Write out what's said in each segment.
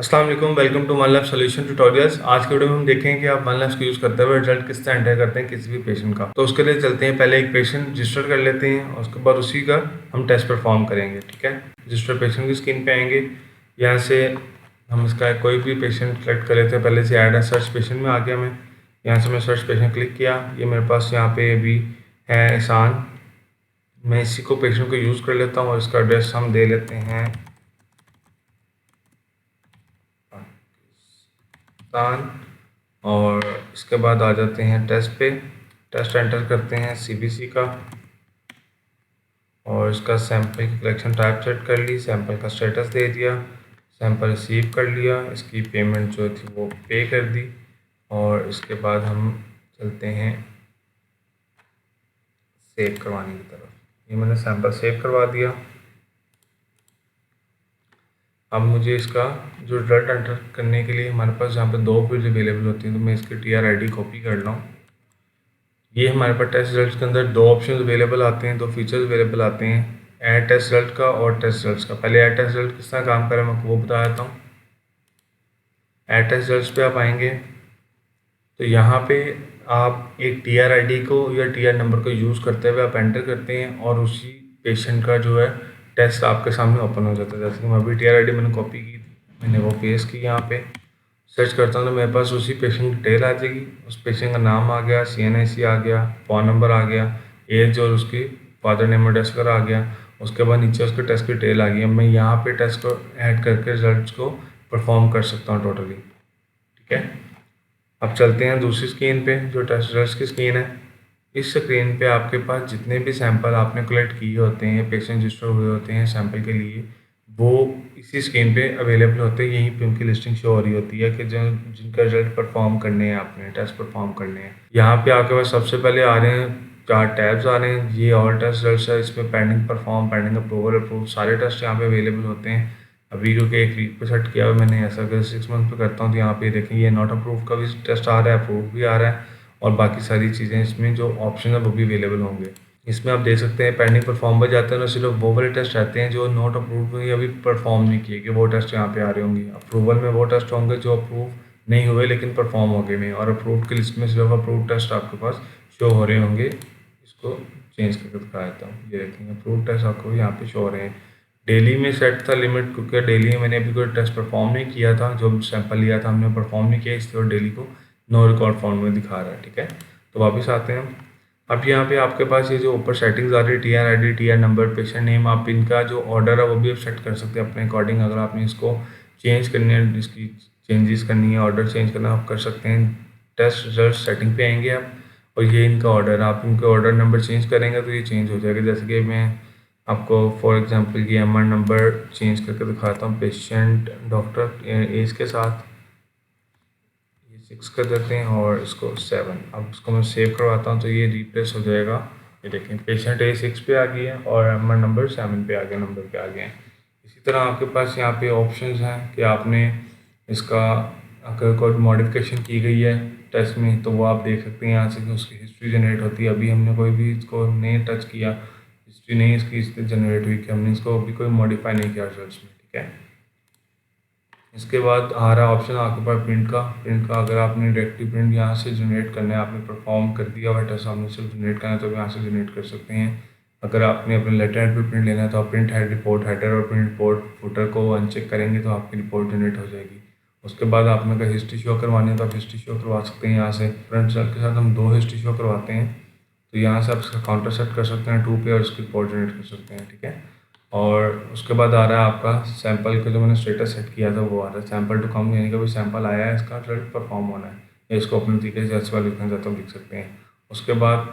अस्सलाम वालेकुम, welcome to मनलैब solution tutorials. आज के वीडियो में हम देखेंगे कि आप मनलैब को यूज़ करते हुए रिजल्ट किस तरह एंटर करते हैं किसी भी पेशेंट का। तो उसके लिए चलते हैं, पहले एक पेशेंट रजिस्टर कर लेते हैं और उसके बाद उसी का हम टेस्ट परफॉर्म करेंगे। ठीक है, रजिस्टर पेशेंट की स्क्रीन पे आएंगे। यहाँ से हम इसका कोई भी पेशेंट सेलेक्ट कर लेते हैं। पहले से ऐड है, सर्च पेशेंट में आ गया मैं। यहाँ से मैं सर्च पेशेंट क्लिक किया, ये मेरे पास यहाँ पे अभी है एहसान। मैं इसी को पेशेंट को यूज़ कर लेता हूँ और इसका एड्रेस हम दे लेते हैं और इसके बाद आ जाते हैं टेस्ट पे। टेस्ट एंटर करते हैं सीबीसी का और इसका सैंपल की कलेक्शन टाइप सेट कर ली, सैंपल का स्टेटस दे दिया, सैंपल रिसीव कर लिया, इसकी पेमेंट जो थी वो पे कर दी और इसके बाद हम चलते हैं सेव करवाने की तरफ। ये मैंने सैंपल सेव करवा दिया। अब मुझे इसका जो रिजल्ट एंटर करने के लिए हमारे पास यहाँ पे दो फील्ड अवेलेबल होती हैं, तो मैं इसकी TR-ID कॉपी कर रहा हूँ। ये हमारे पास टेस्ट रिजल्ट के अंदर दो ऑप्शन अवेलेबल आते हैं, दो फीचर्स अवेलेबल आते हैं, ऐड टेस्ट रिजल्ट का और टेस्ट रिजल्ट का। पहले ऐड टेस्ट रिजल्ट किस तरह काम करें मैं आपको वो बता देता हूँ। ऐड टेस्ट रिजल्ट पे आप आएंगे तो यहाँ पे आप एक TR-ID को या TR नंबर को यूज़ करते हुए आप एंटर करते हैं और उसी पेशेंट का जो है टेस्ट आपके सामने ओपन हो जाता है। जैसे कि मैं अभी TR-ID मैंने कॉपी की थी, मैंने वो पेस्ट की। यहाँ पे सर्च करता हूँ तो मेरे पास उसी पेशेंट की डिटेल आ जाएगी। उस पेशेंट का नाम आ गया, CNIC आ गया, फ़ोन नंबर आ गया, एज और उसकी फादर नेम और टेस्ट आ गया। उसके बाद नीचे उसके टेस्ट की डिटेल आ गई। अब मैं यहाँ पे टेस्ट को ऐड करके रिजल्ट को परफॉर्म कर सकता हूँ टोटली। ठीक है, अब चलते हैं दूसरी स्क्रीन पे जो टेस्ट रिजल्ट की स्क्रीन है। इस स्क्रीन पे आपके पास जितने भी सैंपल आपने कलेक्ट किए होते हैं, पेशेंट रजिस्टर हुए होते हैं सैंपल के लिए, वो इसी स्क्रीन पे अवेलेबल होते हैं। यहीं पे उनकी लिस्टिंग शो हो रही होती है कि जो जिनका रिजल्ट परफॉर्म करने हैं, आपने टेस्ट परफॉर्म करने हैं। यहाँ पे आपके पास सबसे पहले आ रहे हैं 4 टैब्स आ रहे हैं। ये ऑल टेस्ट रिजल्ट है, इसमें pending perform, pending approval, approve सारे टेस्ट यहाँ पे अवेलेबल होते हैं। अभी क्योंकि एक वीक पे सेट किया हुआ मैंने, ऐसा अगर 6 मंथ पे करता हूँ तो यहाँ पे देखें ये नॉट अप्रूव का भी टेस्ट आ रहा है, अप्रूव भी आ रहा है और बाकी सारी चीज़ें इसमें जो ऑप्शन है वो भी अवेलेबल होंगे। इसमें आप देख सकते हैं पेंडिंग परफॉर्म पर जाते हैं ना, सिर्फ वो वाले टेस्ट रहते हैं जो नॉट अप्रूव हुए या अभी परफॉर्म नहीं किए गए, वो टेस्ट यहाँ पे आ रहे होंगे। अप्रूवल में वो टेस्ट होंगे जो अप्रूव नहीं हुए लेकिन परफॉर्म हो गए में, और अप्रूव की लिस्ट में सिर्फ अप्रूव टेस्ट आपके पास शो हो रहे होंगे। इसको चेंज करके दिखा देता हूँ, ये देखेंगे अप्रूव टेस्ट आपको यहाँ पे शो हो रहे हैं। डेली में सेट था लिमिट, क्योंकि डेली में मैंने अभी कोई टेस्ट परफॉर्म नहीं किया था, जो सैंपल लिया था हमने परफॉर्म नहीं किया, इसलिए डेली को नो रिकॉर्ड फॉर्म में दिखा रहा है। ठीक है, तो वापस आते हैं। अब यहाँ पे आपके पास ये जो ऊपर सेटिंग्स आ रही है, TR-ID, TR number, patient name, आप इनका जो ऑर्डर है वो भी आप सेट कर सकते हैं अपने अकॉर्डिंग। अगर आपने इसको चेंज करनी है, इसकी चेंजेस करनी है, ऑर्डर चेंज करना आप कर सकते हैं। टेस्ट रिजल्ट सेटिंग पे आएंगे आप और ये इनका ऑर्डर है, आप इनके ऑर्डर नंबर चेंज करेंगे तो ये चेंज हो जाएगा। जैसे कि मैं आपको फॉर एग्जांपल ये MR नंबर चेंज करके दिखाता हूँ, पेशेंट डॉक्टर एज के साथ 6 कर देते हैं और इसको 7। अब इसको मैं सेव करवाता हूँ तो ये रिप्लेस हो जाएगा। ये देखें पेशेंट एज 6 पे आ गई है और MR नंबर 7 पे आ गया, नंबर पे आ गए हैं। इसी तरह आपके पास यहाँ पे ऑप्शंस हैं कि आपने इसका अगर कोई मॉडिफिकेशन की गई है टेस्ट में तो वो आप देख सकते हैं यहाँ से कि उसकी हिस्ट्री जनरेट होती है। अभी हमने कोई भी इसको नहीं टच किया, हिस्ट्री नहीं इसकी इससे जनरेट हुई कि हमने इसको अभी कोई मॉडिफाई नहीं किया रिजल्ट्स में। ठीक है, इसके बाद आ रहा ऑप्शन आपके पास प्रिंट का। प्रिंट का अगर आपने डायरेक्टली प्रिंट यहाँ से जनरेट करना है, आपने परफॉर्म कर दिया हुआ टेस्ट, आपने सिर्फ जनरेट करना है तो यहाँ से जनरेट कर सकते हैं। अगर आपने अपने लेटर हेड पर प्रिंट लेना है तो आप प्रिंट हेड, रिपोर्ट हेडर और प्रिंट रिपोर्ट फुटर को अनचेक करेंगे तो आपकी रिपोर्ट जनरेट हो जाएगी। उसके बाद आपने अगर हिस्ट्री शो करवानी है तो आप हिस्ट्री शो करवा सकते हैं यहाँ से। प्रिंट के साथ हम 2 हिस्ट्री शो करवाते हैं तो यहाँ से आप इसका काउंटर सेट कर सकते हैं 2 पे और इसकी रिपोर्ट जनरेट कर सकते हैं। ठीक है, और उसके बाद आ रहा है आपका सैंपल का जो मैंने स्टेटस सेट किया था वो आ रहा है सैंपल टू कम, यानी कि भाई सैंपल आया है, इसका रिजल्ट परफॉर्म होना है, या इसको अपने तरीके से अच्छे वाले लिखना चाहते हो लिख सकते हैं। उसके बाद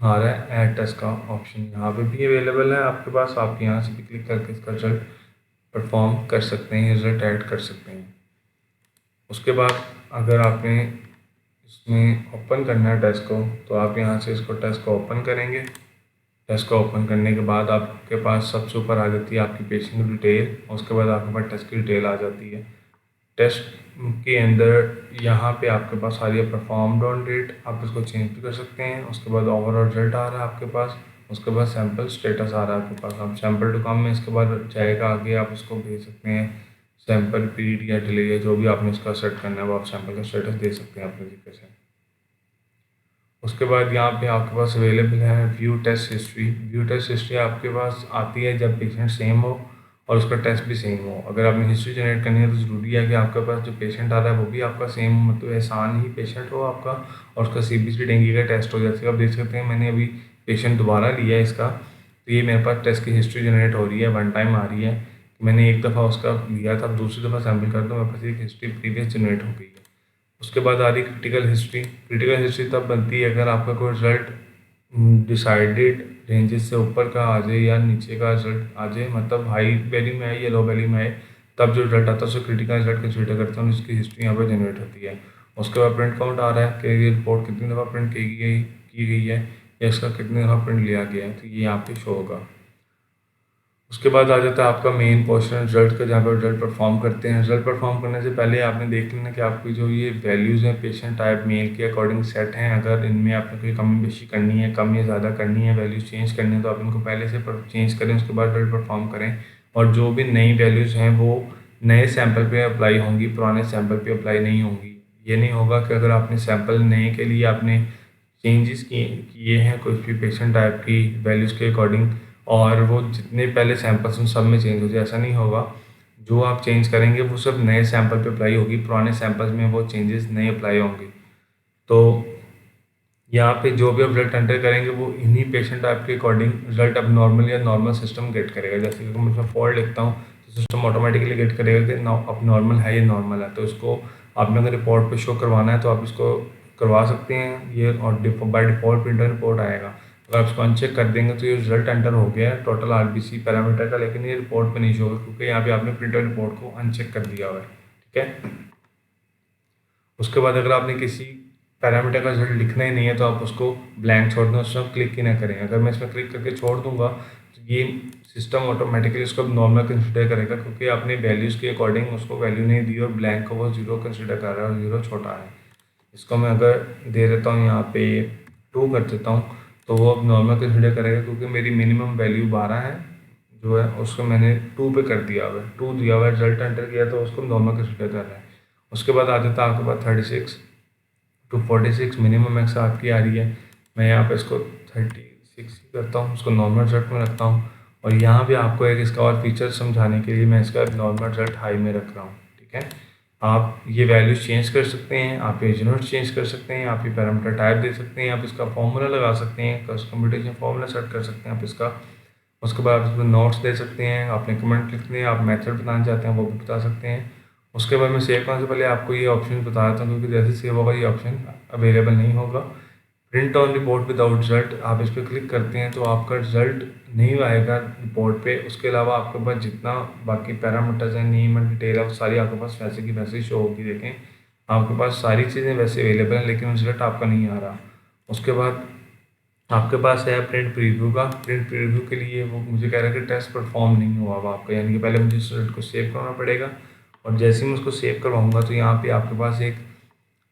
आ रहा है ऐड टेस्ट का ऑप्शन, यहाँ पे भी अवेलेबल है आपके पास। आप यहाँ से भी क्लिक करके इसका रिजल्ट परफॉर्म कर सकते हैं, रिजल्ट ऐड कर सकते हैं। उसके बाद अगर आपने इसमें ओपन करना है टेस्ट को तो आप यहाँ से इसको टेस्ट को ओपन करेंगे। टेस्ट को ओपन करने के बाद आपके पास सबसे ऊपर आ जाती है आपकी पेशेंट की डिटेल, उसके बाद आपके पास टेस्ट की डिटेल आ जाती है। टेस्ट के अंदर यहाँ पे आपके पास आ रही है परफॉर्म्ड ऑन डेट, आप इसको चेंज भी कर सकते हैं। उसके बाद ओवरऑल रिजल्ट आ रहा है आपके पास, उसके बाद सैंपल स्टेटस आ रहा है आपके पास। आप सैंपल टू कम में इसके बाद जाएगा आगे, आप इसको भेज सकते हैं सैंपल पीरियड या डिले या जो भी आपने इसका सेट करना है वो आप सैंपल का स्टेटस दे सकते हैं अपने तरीके से। उसके बाद यहाँ पे आपके पास अवेलेबल है view test history. View test history आपके पास आती है जब पेशेंट सेम हो और उसका टेस्ट भी सेम हो। अगर आपने हिस्ट्री जनरेट करनी है तो ज़रूरी है कि आपके पास जो पेशेंट आ रहा है वो भी आपका सेम मतलब एहसान ही पेशेंट हो आपका, और उसका CBC डेंगू का टेस्ट हो। जैसे आप देख सकते हैं मैंने अभी पेशेंट दोबारा लिया है इसका, तो ये मेरे पास टेस्ट की हिस्ट्री जनरेट हो रही है, वन टाइम आ रही है। मैंने एक दफ़ा उसका लिया था, अब दूसरी दफ़ा सैम्पल कर दो मेरे पास एक हिस्ट्री प्रीवियस जनरेट हो गई है। उसके बाद आ रही क्रिटिकल हिस्ट्री। क्रिटिकल हिस्ट्री तब बनती है अगर आपका कोई रिजल्ट डिसाइडेड रेंजेस से ऊपर का आ जाए या नीचे का रिजल्ट आ जाए, मतलब हाई वैल्यू में आए या लो वैल्यू में आए, तब जो रिजल्ट आता है उसको क्रिटिकल रिजल्ट कंसीडर करते हैं, उसकी हिस्ट्री यहाँ पर जनरेट होती है। उसके बाद प्रिंट काउंट आ रहा है कि ये रिपोर्ट कितनी दफ़ा प्रिंट की गई है या इसका कितनी दफ़ा प्रिंट लिया गया है, तो ये यहाँ पे शो होगा। उसके बाद आ जाता है आपका मेन पोर्शन रिजल्ट का, जहाँ पर रिजल्ट परफॉर्म करते हैं। रिजल्ट परफॉर्म करने से पहले आपने देख लेना कि आपकी जो ये वैल्यूज़ हैं पेशेंट टाइप मेल के अकॉर्डिंग सेट हैं। अगर इनमें आपने कोई कमी बेशी करनी है, कम या ज़्यादा करनी है, वैल्यूज़ चेंज करनी है, तो आप इनको पहले से चेंज करें, उसके बाद रिजल्ट परफॉर्म करें। और जो भी नई वैल्यूज़ हैं वो नए सैम्पल पे अप्लाई होंगी, पुराने सैम्पल पे अप्लाई नहीं होंगी। ये नहीं होगा कि अगर आपने सैम्पल नए के लिए आपने चेंजेस किए हैं कुछ भी पेशेंट टाइप की वैल्यूज़ के अकॉर्डिंग, और वो जितने पहले सैंपल्स हैं सब में चेंज हो जाए, ऐसा नहीं होगा। जो आप चेंज करेंगे वो सब नए सैंपल पे अप्लाई होगी, पुराने सैंपल्स में वो चेंजेस नहीं अप्लाई होंगे। तो यहाँ पे जो भी आप रिजल्ट एंटर करेंगे वो इन्हीं पेशेंट टाइप के अकॉर्डिंग रिजल्ट अब नॉर्मल या नॉर्मल सिस्टम गेट करेगा। जैसे कि मैं इसमें फॉल्ट लिखता हूँ तो सिस्टम ऑटोमेटिकली गेट करेगा कि अब नॉर्मल है या नॉर्मल है। तो इसको आपने अगर रिपोर्ट पे शो करवाना है तो आप इसको करवा सकते हैं ये, और बाय डिफ़ॉल्ट प्रिंटर रिपोर्ट आएगा। अगर आप इसको अनचेक कर देंगे तो ये रिजल्ट एंटर हो गया है टोटल RBC पैरामीटर का, लेकिन ये रिपोर्ट पे नहीं शो होगा क्योंकि यहाँ पे आपने प्रिंटर रिपोर्ट को अनचेक कर दिया हुआ है। ठीक है। उसके बाद अगर आपने किसी पैरामीटर का रिजल्ट लिखना ही नहीं है तो आप उसको ब्लैंक छोड़ दें, उसमें क्लिक ही ना करें। अगर मैं इसमें क्लिक करके छोड़ दूंगा तो ये सिस्टम ऑटोमेटिकली उसको नॉर्मल कंसिडर करेगा क्योंकि आपने वैल्यूज़ के अकॉर्डिंग उसको वैल्यू नहीं दी और ब्लैंक को वो 0 कंसिडर कर रहा है और 0 छोटा है। इसको मैं अगर दे देता हूँ यहाँ पे 2 कर देता हूँ तो वो अब नॉर्मल कंसिडर करेगा क्योंकि मेरी मिनिमम वैल्यू 12 है जो है, उसको मैंने 2 पे कर दिया हुआ है, 2 दिया हुआ है, रिजल्ट एंटर किया तो उसको नॉर्मल कंसिडर कर रहा है। उसके बाद आ जाता है आपके पास 36 to 46 मिनिमम मैक्स आपकी आ रही है। मैं यहाँ पे इसको 36 ही करता हूँ, उसको नॉर्मल रिजल्ट में रखता हूँ। और यहाँ भी आपको एक इसका और फीचर समझाने के लिए मैं इसका नॉर्मल रिजल्ट हाई में रख रहा हूँ। ठीक है। आप ये वैल्यूज चेंज कर सकते हैं, आप ये यूनिट्स चेंज कर सकते हैं, आप ये पैरामीटर टाइप दे सकते हैं, आप इसका फॉर्मूला लगा सकते हैं, कंप्यूटेशन फॉर्मूला सेट कर सकते हैं आप इसका। उसके बाद आप इसमें नोट्स दे सकते हैं, आपने कमेंट लिखने हैं, आप मेथड बताना चाहते हैं वो भी बता सकते हैं। उसके बाद मैं सेव करने से पहले आपको ये ऑप्शन बता देता हूँ क्योंकि जैसे सेव होगा ये ऑप्शन अवेलेबल नहीं होगा। Print on report without result, आप इस पर क्लिक करते हैं तो आपका रिजल्ट नहीं आएगा रिपोर्ट पे। उसके अलावा आपके पास जितना बाकी पैरामीटर्स हैं, नेम एंड डिटेल है, वो सारी आपके पास वैसे की वैसे ही शो होगी। देखें आपके पास सारी चीज़ें वैसे अवेलेबल हैं लेकिन रिजल्ट आपका नहीं आ रहा। उसके बाद आपके पास है प्रिंट प्रीव्यू का। प्रिंट प्रीव्यू के लिए वो मुझे कह रहा है कि टेस्ट परफॉर्म नहीं हुआ हुआ आपका, यानी कि पहले मुझे इस रिजल्ट को सेव करना पड़ेगा और जैसे ही मैं उसको सेव करवाऊँगा तो यहाँ पे आपके पास एक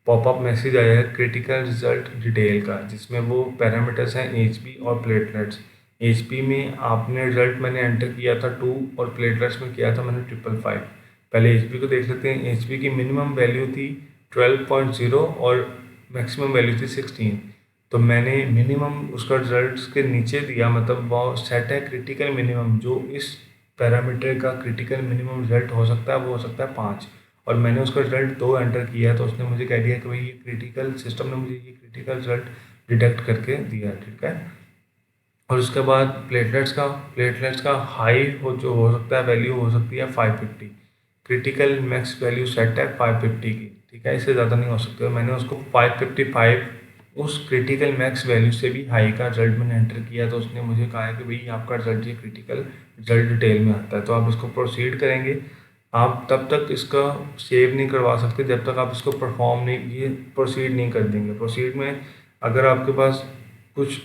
पॉपअप मैसेज आया है क्रिटिकल रिजल्ट डिटेल का, जिसमें वो पैरामीटर्स हैं HP और प्लेटलेट्स। HP में आपने रिजल्ट मैंने एंटर किया था 2 और प्लेटलेट्स में किया था मैंने 555। पहले HP को देख लेते हैं। HP की मिनिमम वैल्यू थी 12.0 और मैक्सिमम वैल्यू थी 16। तो मैंने मिनिमम उसका रिजल्ट के नीचे दिया, मतलब वो सेट है क्रिटिकल मिनिमम, जो इस पैरामीटर का क्रिटिकल मिनिमम रिजल्ट हो सकता है वो हो सकता है 5, और मैंने उसका रिजल्ट 2 एंटर किया है तो उसने मुझे कह दिया कि भाई ये क्रिटिकल, सिस्टम ने मुझे ये क्रिटिकल रिजल्ट डिटेक्ट करके दिया है। ठीक है। और उसके बाद प्लेटलेट्स का हाई जो हो सकता है वैल्यू हो सकती है 550। क्रिटिकल मैक्स वैल्यू सेट है 550 की। ठीक है, इससे ज़्यादा नहीं हो सकता। मैंने उसको 555 उस क्रिटिकल मैक्स वैल्यू से भी हाई का रिजल्ट मैंने एंटर किया तो उसने मुझे कहा है कि भाई आपका रिजल्ट ये क्रिटिकल रिजल्ट डिटेल में आता है। तो आप इसको प्रोसीड करेंगे। आप तब तक इसका सेव नहीं करवा सकते जब तक आप इसको परफॉर्म नहीं, ये प्रोसीड नहीं कर देंगे। प्रोसीड में अगर आपके पास कुछ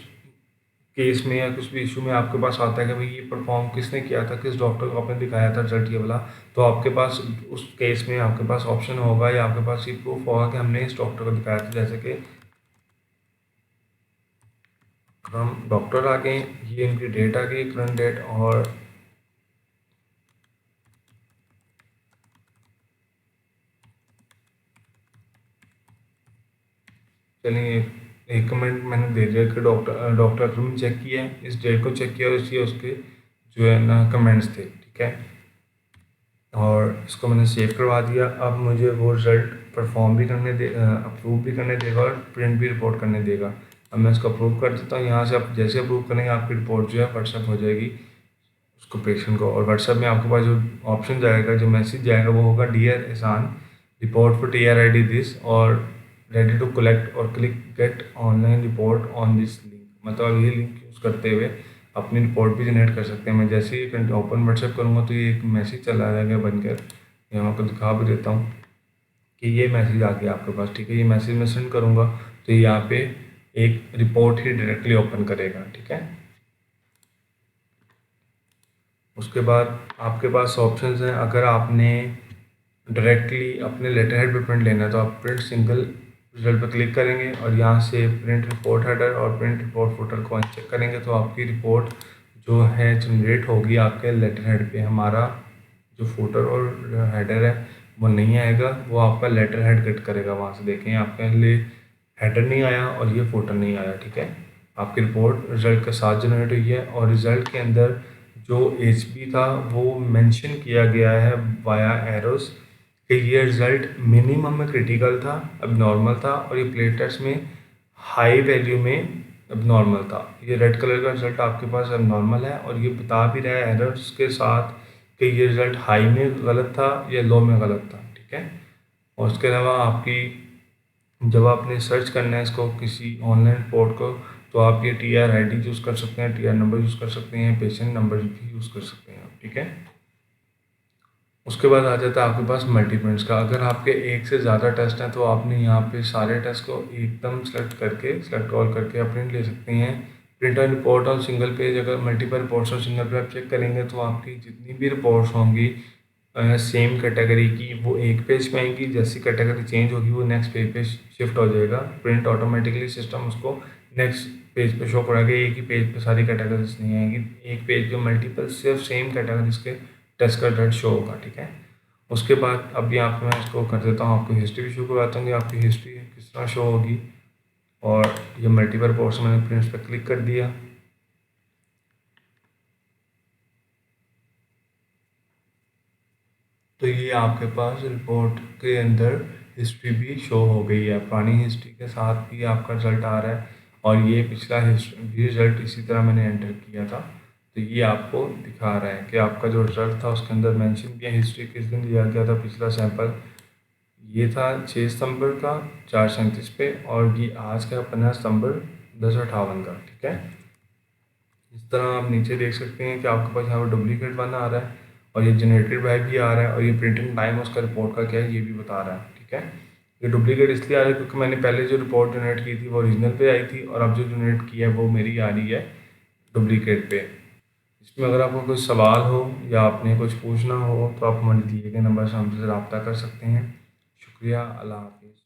केस में या कुछ भी इशू में आपके पास आता है कि भाई ये परफॉर्म किसने किया था, किस डॉक्टर को आपने दिखाया था रिजल्ट ये वाला, तो आपके पास उस केस में आपके पास ऑप्शन होगा या आपके पास ये प्रूफ होगा कि हमने इस डॉक्टर को दिखाया था। जैसे कि हम डॉक्टर आ गए, ये इनकी डेट आ गई करंट डेट, और चलिए एक कमेंट मैंने दे दिया कि डॉक्टर अकरम ने चेक किया है, इस डेट को चेक किया और इसलिए उसके जो है ना कमेंट्स थे, ठीक है। और इसको मैंने सेव करवा दिया। अब मुझे वो रिज़ल्ट परफॉर्म भी करने दे, अप्रूव भी करने देगा और प्रिंट भी रिपोर्ट करने देगा। अब मैं इसको अप्रूव कर देता हूँ। यहाँ से आप जैसे अप्रूव करेंगे आपकी रिपोर्ट जो है व्हाट्सएप हो जाएगी उसको पेशेंट को, और व्हाट्सएप में आपके पास जो ऑप्शन जाएगा, जो मैसेज जाएगा वो होगा डियर एहसान, रिपोर्ट फॉर TRID दिस और रेडी टू कलेक्ट और click get online report on this link. मतलब ये लिंक यूज़ करते हुए अपनी रिपोर्ट भी जनरेट कर सकते हैं। मैं जैसे ही ओपन व्हाट्सएप करूँगा तो ये एक मैसेज चला जाएगा बनकर, यहाँ आपको दिखा भी देता हूँ कि ये मैसेज आ गया आपके पास, ठीक है। ये मैसेज मैं सेंड करूँगा तो यहाँ पे एक रिपोर्ट ही डायरेक्टली ओपन करेगा, ठीक है। उसके बाद आपके पास ऑप्शंस हैं। अगर आपने डायरेक्टली अपने लेटर हेड पे प्रिंट लेना है तो आप प्रिंट सिंगल रिजल्ट पर क्लिक करेंगे और यहाँ से प्रिंट रिपोर्ट हेडर और प्रिंट रिपोर्ट फुटर को चेक करेंगे तो आपकी रिपोर्ट जो है जनरेट होगी आपके लेटर हेड पे। हमारा जो फुटर और हेडर है वो नहीं आएगा, वो आपका लेटर हेड कट करेगा। वहाँ से देखें आपके लिए हेडर नहीं आया और ये फुटर नहीं आया, ठीक है। आपकी रिपोर्ट रिज़ल्ट के साथ जनरेट हुई है और रिज़ल्ट के अंदर जो HB था वो मेंशन किया गया है वाया एरोस कि ये रिज़ल्ट मिनिमम में क्रिटिकल था, अब नॉर्मल था, और ये प्लेटलेट्स में हाई वैल्यू में अब नॉर्मल था। ये रेड कलर का रिज़ल्ट आपके पास अब नॉर्मल है और ये बता भी रहा है एरर्स के साथ कि ये रिज़ल्ट हाई में गलत था या लो में गलत था, ठीक है। और उसके अलावा आपकी जब आपने सर्च करना है इसको किसी ऑनलाइन रिपोर्ट को तो आप ये TRID यूज़ कर सकते हैं, TR नंबर यूज़ कर सकते हैं, पेशेंट नंबर भी यूज़ कर सकते हैं, ठीक है। उसके बाद आ जाता है आपके पास मल्टीप्रिंट्स का। अगर आपके एक से ज़्यादा टेस्ट हैं तो आपने यहाँ पे सारे टेस्ट को एकदम सेलेक्ट ऑल करके आप प्रिंट ले सकते हैं। प्रिंट और रिपोर्ट और सिंगल पेज, अगर मल्टीपल रिपोर्ट्स और सिंगल पेज आप चेक करेंगे तो आपकी जितनी भी रिपोर्ट्स होंगी सेम कैटेगरी की वो एक पेज पे आएंगी। जैसी कैटेगरी चेंज होगी वो नेक्स्ट पेज पे शिफ्ट हो जाएगा। प्रिंट ऑटोमेटिकली सिस्टम उसको नेक्स्ट पेज पे शो कराएगा। एक ही पेज पे सारी कैटेगरीज नहीं आएंगी, एक पेज पे मल्टीपल सिर्फ सेम कैटेगरीज के टेस्ट का रिजल्ट शो होगा, ठीक है। उसके बाद अब यहाँ पे मैं इसको कर देता हूँ, आपको हिस्ट्री भी शो करवाता हूँ कि आपकी हिस्ट्री किस तरह शो होगी। और ये मल्टीपल रिपोर्ट्स मैंने प्रिंट्स पर क्लिक कर दिया तो ये आपके पास रिपोर्ट के अंदर हिस्ट्री भी शो हो गई है। पुरानी हिस्ट्री के साथ भी आपका रिज़ल्ट आ रहा है और ये पिछला हिस्ट्री रिज़ल्ट इसी तरह मैंने एंटर किया था तो ये आपको दिखा रहा है कि आपका जो रिज़ल्ट था उसके अंदर मेंशन किया हिस्ट्री किस दिन दिया गया था। पिछला सैंपल ये था 6 सितंबर का 4:37 पे और ये आज का 15 सितंबर 10:58 का, ठीक है। इस तरह आप नीचे देख सकते हैं कि आपके पास यहाँ पर डुप्लीकेट वन आ रहा है और ये जनरेटेड बाय भी आ रहा है और ये प्रिंटिंग टाइम उसका रिपोर्ट का क्या है ये भी बता रहा है, ठीक है। ये डुप्लीकेट इसलिए आ रहा है क्योंकि मैंने पहले जो रिपोर्ट जनरेट की थी वो ओरिजिनल पे आई थी और अब जो जनरेट किया है वो मेरी आ रही है डुप्लीकेट पे। इसमें अगर आपको कोई सवाल हो या आपने कुछ पूछना हो तो आप हमारे दिए गए नंबर से हमसे रब्ता कर सकते हैं। शुक्रिया, अल्लाह हाफिज़।